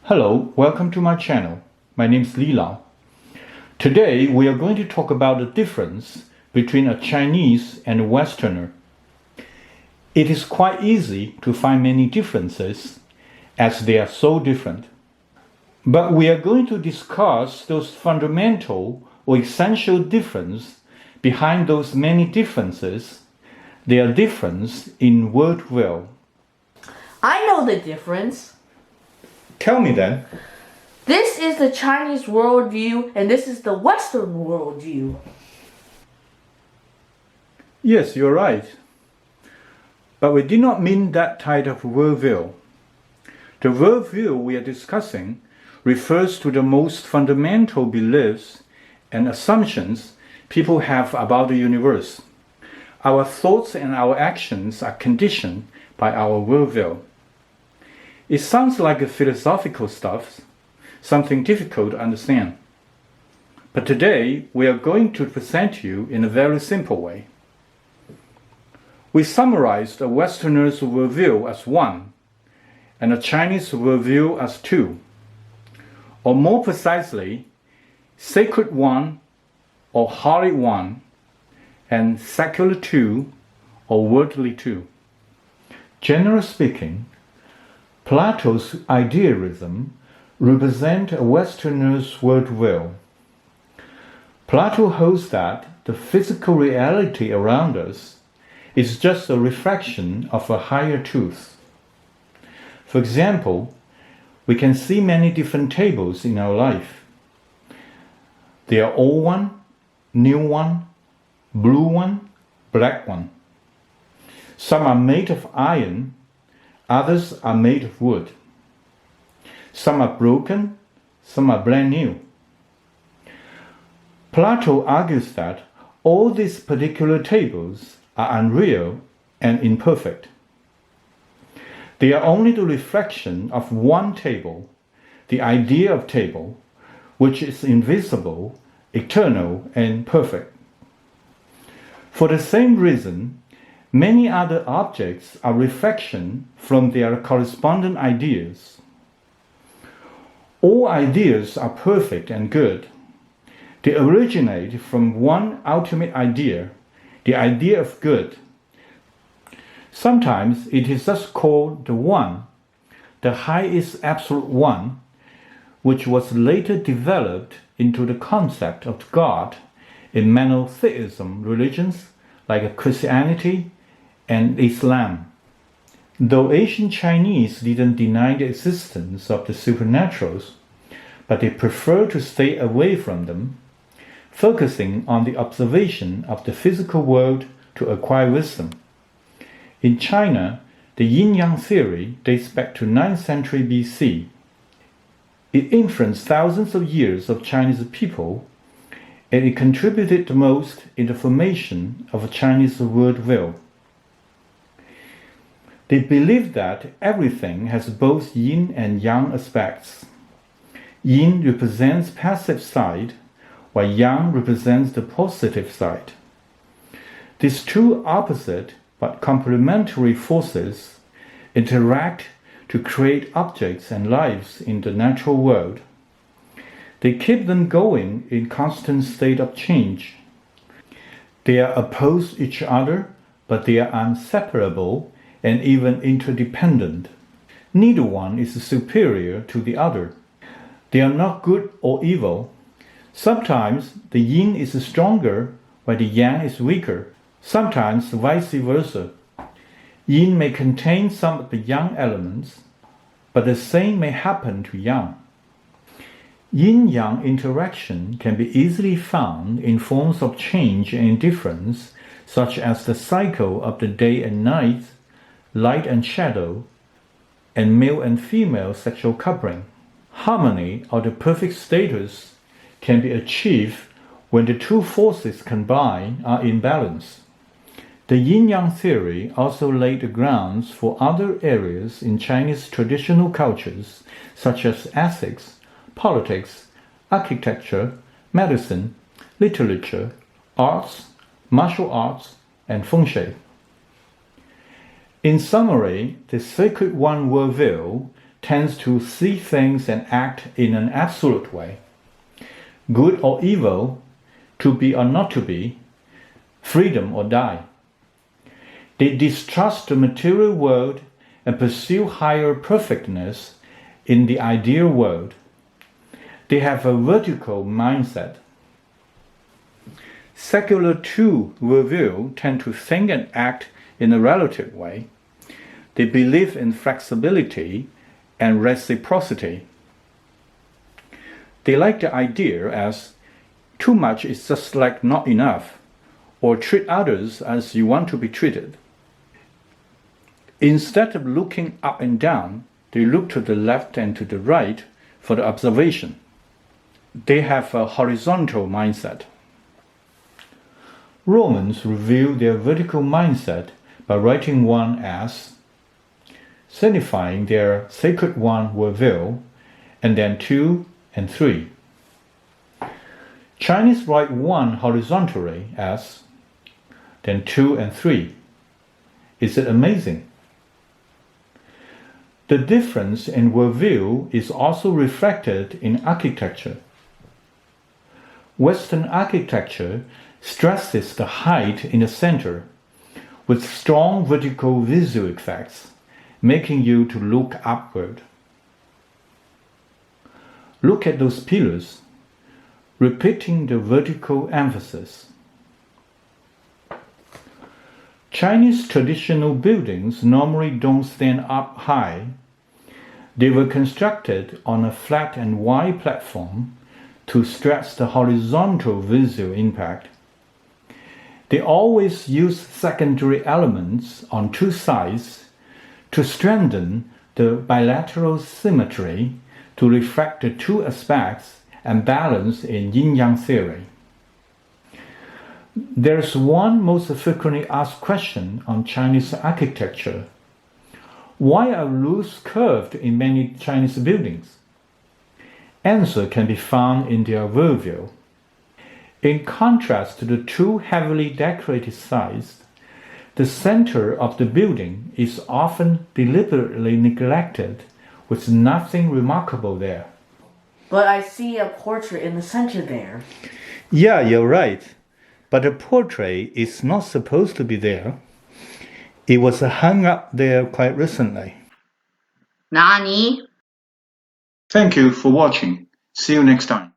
Hello, welcome to my channel. My name is Li Lao. Today we are going to talk about the difference between a Chinese and a Westerner. It is quite easy to find many differences as they are so different. But we are going to discuss those fundamental or essential differences behind those many differences, their difference in worldview. I know the difference. Tell me then. This is the Chinese worldview and this is the Western worldview. Yes, you're right. But we did not mean that type of worldview. The worldview we are discussing refers to the most fundamental beliefs and assumptions people have about the universe. Our thoughts and our actions are conditioned by our worldview. It sounds like a philosophical stuff, something difficult to understand. But today we are going to present you in a very simple way. We summarized a Westerner's worldview as one, and a Chinese worldview as two, or more precisely, sacred one or holy one, and secular two or worldly two. Generally speaking, Plato's idealism represents a Westerner's worldview. Plato holds that the physical reality around us is just a reflection of a higher truth. For example, we can see many different tables in our life. They are old one, new one, blue one, black one. Some are made of iron, others are made of wood. Some are broken, some are brand new. Plato argues that all these particular tables are unreal and imperfect. They are only the reflection of one table, the idea of table, which is invisible, eternal, and perfect. For the same reason, many other objects are reflection from their corresponding ideas. All ideas are perfect and good. They originate from one ultimate idea, the idea of good. Sometimes it is just called the One, the highest absolute one, which was later developed into the concept of God in monotheism religions like Christianity and Islam. Though ancient Chinese didn't deny the existence of the supernaturals, but they preferred to stay away from them, focusing on the observation of the physical world to acquire wisdom. In China, the yin-yang theory dates back to 9th century BC. It influenced thousands of years of Chinese people, and it contributed the most in the formation of a Chinese worldview. They believed that everything has both yin and yang aspects. Yin represents passive side, while yang represents the positive side. These two opposite but complementary forces interact to create objects and lives in the natural world. They keep them going in constant state of change. They are opposed to each other, but they are inseparable and even interdependent. Neither one is superior to the other. They are not good or evil. Sometimes the yin is stronger while the yang is weaker. Sometimes vice versa. Yin may contain some of the yang elements, but the same may happen to yang. Yin-yang interaction can be easily found in forms of change and indifference, such as the cycle of the day and night, light and shadow, and male and female sexual coupling. Harmony or the perfect status can be achieved when the two forces combined are in balance. The yin-yang theory also laid the grounds for other areas in Chinese traditional cultures, such as ethics, politics, architecture, medicine, literature, arts, martial arts, and feng shui. In summary, the Sacred One worldview tends to see things and act in an absolute way. Good or evil, to be or not to be, freedom or die. They distrust the material world and pursue higher perfectness in the ideal world. They have a vertical mindset. Secular two worldview tend to think and act in a relative way. They believe in flexibility and reciprocity. They like the idea as too much is just like not enough, or treat others as you want to be treated. Instead of looking up and down, they look to the left and to the right for the observation. They have a horizontal mindset. Romans reveal their vertical mindset by writing one as, signifying their sacred one worldview, and then 2 and 3. Chinese write 1 horizontally as, then 2 and 3. Is it amazing? The difference in worldview is also reflected in architecture. Western architecture stresses the height in the center with strong vertical visual effects, making you to look upward. Look at those pillars, repeating the vertical emphasis. Chinese traditional buildings normally don't stand up high. They were constructed on a flat and wide platform to stress the horizontal visual impact. They always use secondary elements on two sides to strengthen the bilateral symmetry to reflect the two aspects and balance in yin-yang theory. There's one most frequently asked question on Chinese architecture. Why are roofs curved in many Chinese buildings? Answer can be found in their worldview. In contrast to the two heavily decorated sides, the center of the building is often deliberately neglected with nothing remarkable there. But I see a portrait in the center there. Yeah, you're right. But the portrait is not supposed to be there. It was hung up there quite recently. Nani? Thank you for watching. See you next time.